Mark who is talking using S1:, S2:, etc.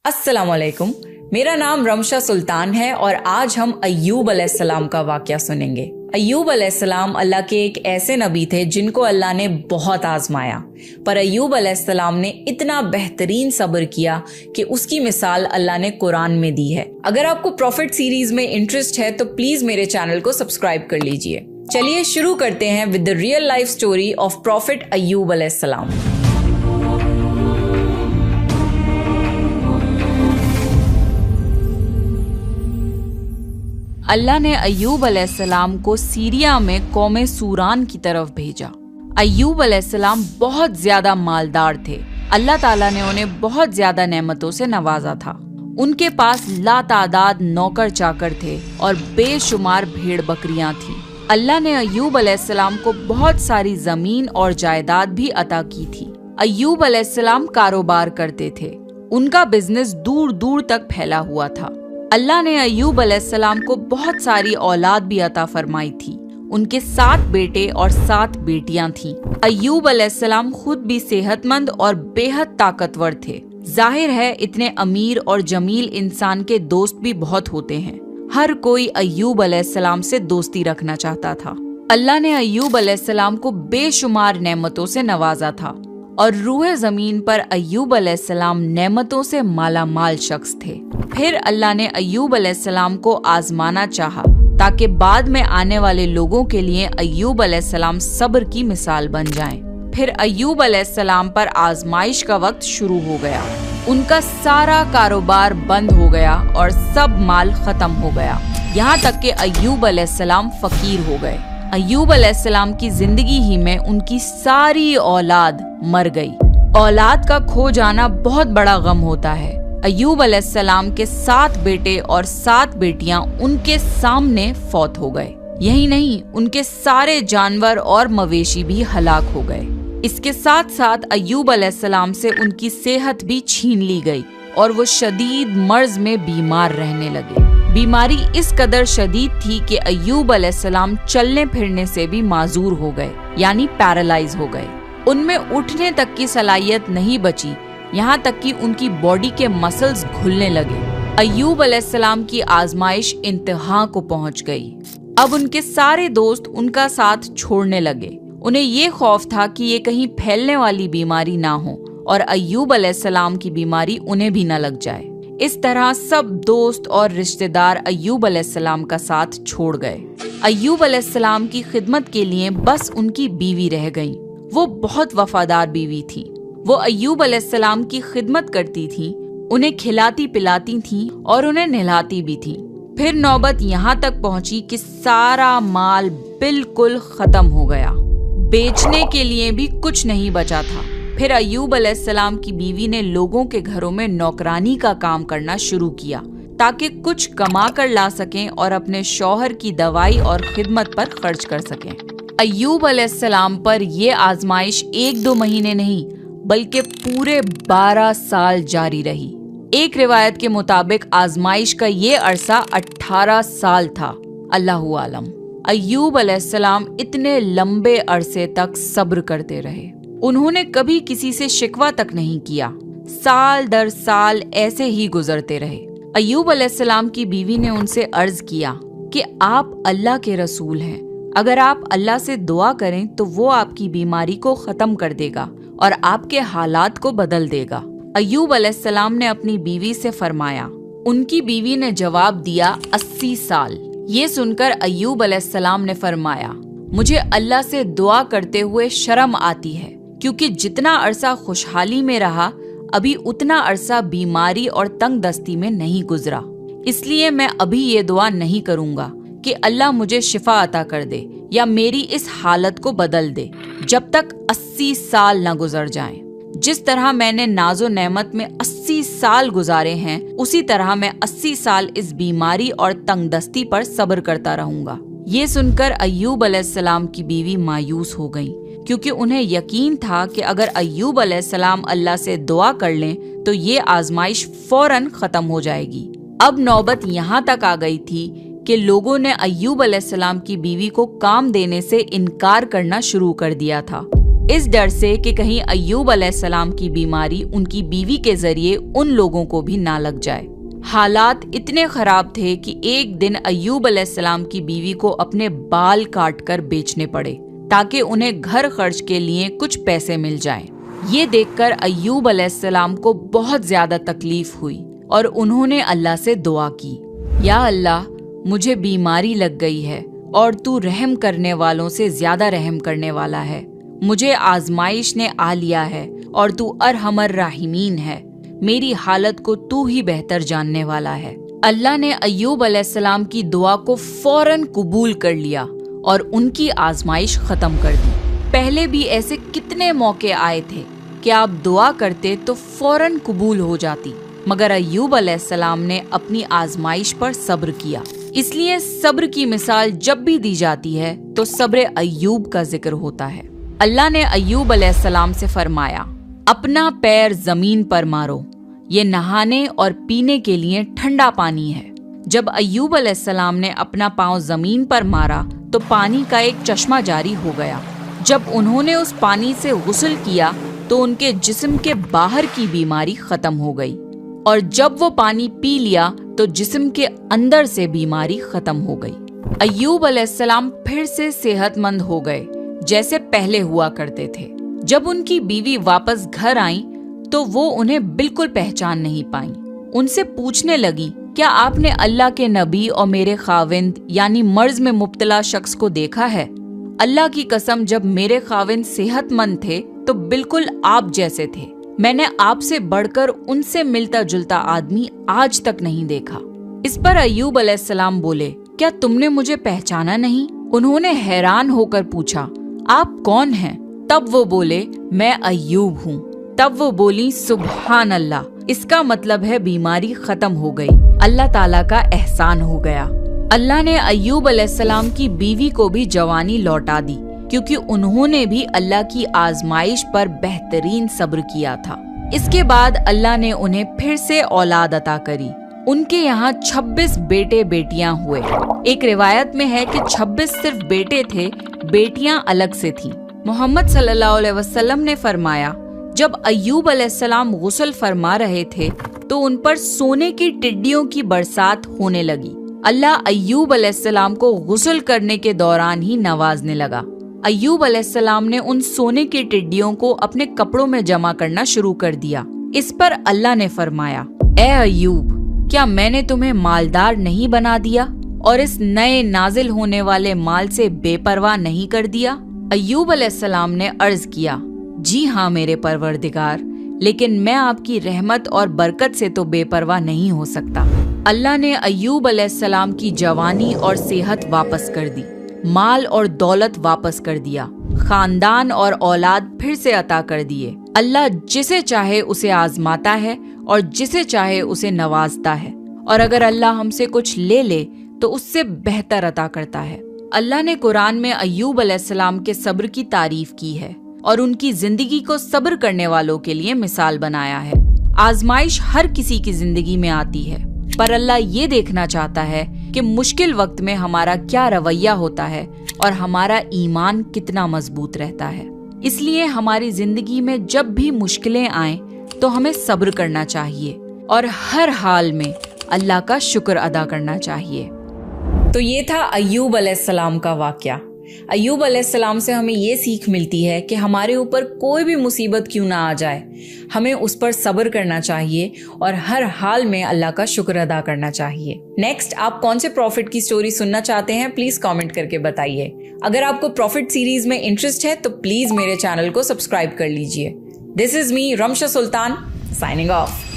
S1: अस्सलाम वालेकुम। मेरा नाम रमशा सुल्तान है और आज हम अय्यूब अलैहिस्सलाम का वाकया सुनेंगे। अय्यूब अलैहिस्सलाम अल्लाह के एक ऐसे नबी थे जिनको अल्लाह ने बहुत आजमाया, पर अय्यूब अलैहिस्सलाम ने इतना बेहतरीन सब्र किया कि उसकी मिसाल अल्लाह ने कुरान में दी है। अगर आपको प्रॉफिट सीरीज में इंटरेस्ट है तो प्लीज मेरे चैनल को सब्सक्राइब कर लीजिए। चलिए शुरू करते हैं with the real life story of prophet अय्यूब अलैहिस्सलाम। अल्लाह ने अय्यूब अलैहिस्सलाम को सीरिया में कौमे सूरान की तरफ भेजा। अय्यूब अलैहिस्सलाम बहुत ज्यादा मालदार थे। अल्लाह ताला ने उन्हें बहुत ज्यादा नेमतों से नवाजा था। उनके पास लातादाद नौकर चाकर थे और बेशुमार भेड़ बकरियां थीं। अल्लाह ने अय्यूब अलैहिस्सलाम को बहुत सारी जमीन और जायदाद भी अता की थी। अय्यूब अलैहिस्सलाम कारोबार करते थे। उनका बिजनेस दूर दूर तक फैला हुआ था। अल्लाह ने अय्यूब अलैहिस्सलाम को बहुत सारी औलाद भी अता फरमाई थी। उनके 7 बेटे और 7 बेटियां थीं। अय्यूब अलैहिस्सलाम खुद भी सेहतमंद और बेहद ताकतवर थे। जाहिर है इतने अमीर और जमील इंसान के दोस्त भी बहुत होते हैं। हर कोई अय्यूब अलैहिस्सलाम से दोस्ती रखना चाहता था। अल्लाह ने अय्यूब अलैहिस्सलाम को बेशुमार नेमतों से नवाजा था और रूहे जमीन पर अय्यूब अलैहिस्सलाम नेमतों से माला माल शख्स थे। फिर अल्लाह ने अय्यूब अलैहिस्सलाम को आजमाना चाहा ताकि बाद में आने वाले लोगों के लिए अय्यूब अलैहिस्सलाम सब्र की मिसाल बन जाएं। फिर अय्यूब अलैहिस्सलाम पर आजमाइश का वक्त शुरू हो गया। उनका सारा कारोबार बंद हो गया और सब माल खत्म हो गया। यहाँ तक कि अय्यूब अलैहिस्सलाम फकीर हो गए। अय्यूब अलैहिस्सलाम की जिंदगी ही में उनकी सारी औलाद मर गई। औलाद का खो जाना बहुत बड़ा गम होता है। अय्यूब अलैहिस्सलाम के 7 बेटे और 7 बेटियां उनके सामने फौत हो गए। यही नहीं, उनके सारे जानवर और मवेशी भी हलाक हो गए। इसके साथ साथ अय्यूब अलैहिस्सलाम से उनकी सेहत भी छीन ली गई और वो शदीद मर्ज में बीमार रहने लगे। बीमारी इस कदर शदीद थी कि अय्यूब अलैहिस्सलाम चलने फिरने से भी माजूर हो गए, यानी पैरालाइज हो गए। उनमें उठने तक की सलाहियत नहीं बची, यहाँ तक कि उनकी बॉडी के मसल्स घुलने लगे। अय्यूब अलैहिस्सलाम की आजमाइश इंतहा को पहुंच गई। अब उनके सारे दोस्त उनका साथ छोड़ने लगे। उन्हें ये खौफ था कि ये कहीं फैलने वाली बीमारी ना हो और अय्यूब अलैहिस्सलाम की बीमारी उन्हें भी न लग जाए। इस तरह सब दोस्त और रिश्तेदार अय्यूब अलैहिस्सलाम का साथ छोड़ गए। अय्यूब अलैहिस्सलाम की खिदमत के लिए बस उनकी बीवी रह गई। वो बहुत वफादार बीवी थी। वो अय्यूब अलैहिस्सलाम की खिदमत करती थी, उन्हें खिलाती पिलाती थी और उन्हें नहलाती भी थी। फिर नौबत यहाँ तक पहुंची कि सारा माल बिल्कुल खत्म हो गया। बेचने के लिए भी कुछ नहीं बचा था। फिर अय्यूब अलैहिस्सलाम की बीवी ने लोगों के घरों में नौकरानी का काम करना शुरू किया ताकि कुछ कमा कर ला सकें और अपने शौहर की दवाई और खिदमत पर खर्च कर सकें। अय्यूब अलैहिस्सलाम पर ये आजमाइश 1-2 महीने नहीं बल्कि पूरे 12 साल जारी रही। एक रिवायत के मुताबिक आजमाइश का ये अरसा 18 साल था। अल्लाहु आलम। अय्यूब अलैहिस्सलाम इतने लंबे अरसे तक सब्र करते रहे। उन्होंने कभी किसी से शिकवा तक नहीं किया। साल दर साल ऐसे ही गुजरते रहे। अय्यूब अलैहिस्सलाम की बीवी ने उनसे अर्ज किया कि आप अल्लाह के रसूल हैं। अगर आप अल्लाह से दुआ करें तो वो आपकी बीमारी को खत्म कर देगा और आपके हालात को बदल देगा। अय्यूब अलैहिस्सलाम ने अपनी बीवी से फरमाया। उनकी बीवी ने जवाब दिया 80 साल। ये सुनकर अय्यूब अलैहिस्सलाम ने फरमाया, मुझे अल्लाह से दुआ करते हुए शर्म आती है क्योंकि जितना अरसा खुशहाली में रहा अभी उतना अरसा बीमारी और तंग दस्ती में नहीं गुजरा। इसलिए मैं अभी ये दुआ नहीं करूँगा कि अल्लाह मुझे शिफा अता कर दे या मेरी इस हालत को बदल दे जब तक 80 साल न गुजर जाएं। जिस तरह मैंने नाजो नेमत में 80 साल गुजारे हैं उसी तरह मैं 80 साल इस बीमारी और तंगदस्ती पर सब्र करता रहूंगा। ये सुनकर अय्यूब अलैहिस्सलाम की बीवी मायूस हो गई क्योंकि उन्हें यकीन था कि अगर अय्यूब अलैहिस्सलाम अल्लाह से दुआ कर लें तो ये आजमाइश फौरन खत्म हो जाएगी। अब नौबत यहाँ तक आ गई थी कि लोगों ने अय्यूब अलैहिस्सलाम की बीवी को काम देने से इनकार करना शुरू कर दिया था। इस डर से कि कहीं अय्यूब अलैहिस्सलाम की बीमारी उनकी बीवी के जरिए उन लोगों को भी ना लग जाए। हालात इतने खराब थे कि एक दिन अय्यूब अलैहिस्सलाम की बीवी को अपने बाल काटकर बेचने पड़े ताकि उन्हें घर खर्च के लिए कुछ पैसे मिल जाएं। ये देखकर अय्यूब अलैहिस्सलाम को बहुत ज्यादा तकलीफ हुई और उन्होंने अल्लाह से दुआ की, या अल्लाह, मुझे बीमारी लग गई है और तू रहम करने वालों से ज्यादा रहम करने वाला है। मुझे आजमाइश ने आ लिया है और तू अरहमर राहिमीन है। मेरी हालत को तू ही बेहतर जानने वाला है। अल्लाह ने अय्यूब अलैहिस्सलाम की दुआ को फौरन कबूल कर लिया और उनकी आजमाइश खत्म कर दी। पहले भी ऐसे कितने मौके आए थे कि आप दुआ करते तो फौरन कबूल हो जाती, मगर अय्यूब अलैहिस्सलाम ने अपनी आजमाइश पर सब्र किया। इसलिए सब्र की मिसाल जब भी दी जाती है तो सब्र अय्यूब का जिक्र होता है। अल्लाह ने अय्यूब अलैहिस्सलाम से फरमाया, अपना पैर जमीन पर मारो, ये नहाने और पीने के लिए ठंडा पानी है। जब अय्यूब अलैहिस्सलाम ने अपना पांव जमीन पर मारा तो पानी का एक चश्मा जारी हो गया। जब उन्होंने उस पानी से गुस्ल किया तो उनके जिस्म के बाहर की बीमारी खत्म हो गई, और जब वो पानी पी लिया तो जिस्म के अंदर से बीमारी खत्म हो गई। अय्यूब अलैहिस्सलाम फिर से सेहतमंद हो गए जैसे पहले हुआ करते थे। जब उनकी बीवी वापस घर आई तो वो उन्हें बिल्कुल पहचान नहीं पाई। उनसे पूछने लगी, क्या आपने अल्लाह के नबी और मेरे खाविंद यानी मर्ज में मुब्तला शख्स को देखा है? अल्लाह की कसम, जब मेरे खाविंद सेहतमंद थे तो बिल्कुल आप जैसे थे। मैंने आपसे बढ़कर उनसे मिलता जुलता आदमी आज तक नहीं देखा। इस पर अय्यूब अलैहिस्सलाम बोले, क्या तुमने मुझे पहचाना नहीं? उन्होंने हैरान होकर पूछा, आप कौन हैं? तब वो बोले, मैं अय्यूब हूँ। तब वो बोली, सुभान अल्लाह, इसका मतलब है बीमारी खत्म हो गई, अल्लाह ताला का एहसान हो गया। अल्लाह ने अय्यूब अलैहिस्सलाम की बीवी को भी जवानी लौटा दी, क्योंकि उन्होंने भी अल्लाह की आजमाइश पर बेहतरीन सब्र किया था। इसके बाद अल्लाह ने उन्हें फिर से औलाद अता करी। उनके यहाँ 26 बेटे बेटियां हुए। एक रिवायत में है कि 26 सिर्फ बेटे थे, बेटियां अलग से थीं। मोहम्मद सल्लल्लाहु अलैहि वसल्लम ने फरमाया, जब अय्यूब अलैहिस्सलाम गुस्ल फरमा रहे थे तो उन पर सोने की टिड्डियों की बरसात होने लगी। अल्लाह अय्यूब अलैहिस्सलाम को गुस्ल करने के दौरान ही नवाजने लगा। अय्यूब अलैहिस्सलाम ने उन सोने की टिड्डियों को अपने कपड़ों में जमा करना शुरू कर दिया। इस पर अल्लाह ने फरमाया, ए अय्यूब, क्या मैंने तुम्हें मालदार नहीं बना दिया और इस नए नाजिल होने वाले माल से बेपरवाह नहीं कर दिया? अय्यूब अलैहिस्सलाम ने अर्ज किया, जी हाँ मेरे परवरदिगार, लेकिन मैं आपकी रहमत और बरकत से तो बेपरवाह नहीं हो सकता। अल्लाह ने अय्यूब अलैहिस्सलाम की जवानी और सेहत वापस कर दी, माल और दौलत वापस कर दिया, खानदान और औलाद फिर से अता कर दिए। अल्लाह जिसे चाहे उसे आजमाता है और जिसे चाहे उसे नवाजता है, और अगर अल्लाह हमसे कुछ ले ले तो उससे बेहतर अता करता है। अल्लाह ने कुरान में अय्यूब अलैहिस्सलाम के सब्र की तारीफ की है और उनकी जिंदगी को सब्र करने वालों के लिए मिसाल बनाया है। आजमाइश हर किसी की जिंदगी में आती है, पर अल्लाह ये देखना चाहता है कि मुश्किल वक्त में हमारा क्या रवैया होता है और हमारा ईमान कितना मजबूत रहता है। इसलिए हमारी जिंदगी में जब भी मुश्किलें आएं तो हमें सब्र करना चाहिए और हर हाल में अल्लाह का शुक्र अदा करना चाहिए। तो ये था अय्यूब अलैहिस्सलाम का वाकया। अय्यूब अलैहिस्सलाम से हमें ये सीख मिलती है कि हमारे ऊपर कोई भी मुसीबत क्यों ना आ जाए, हमें उस पर सब्र करना चाहिए और हर हाल में अल्लाह का शुक्र अदा करना चाहिए। नेक्स्ट, आप कौन से प्रॉफिट की स्टोरी सुनना चाहते हैं, प्लीज कमेंट करके बताइए। अगर आपको प्रॉफिट सीरीज में इंटरेस्ट है तो प्लीज मेरे चैनल को सब्सक्राइब कर लीजिए। This is me Ramsha Sultan, signing off.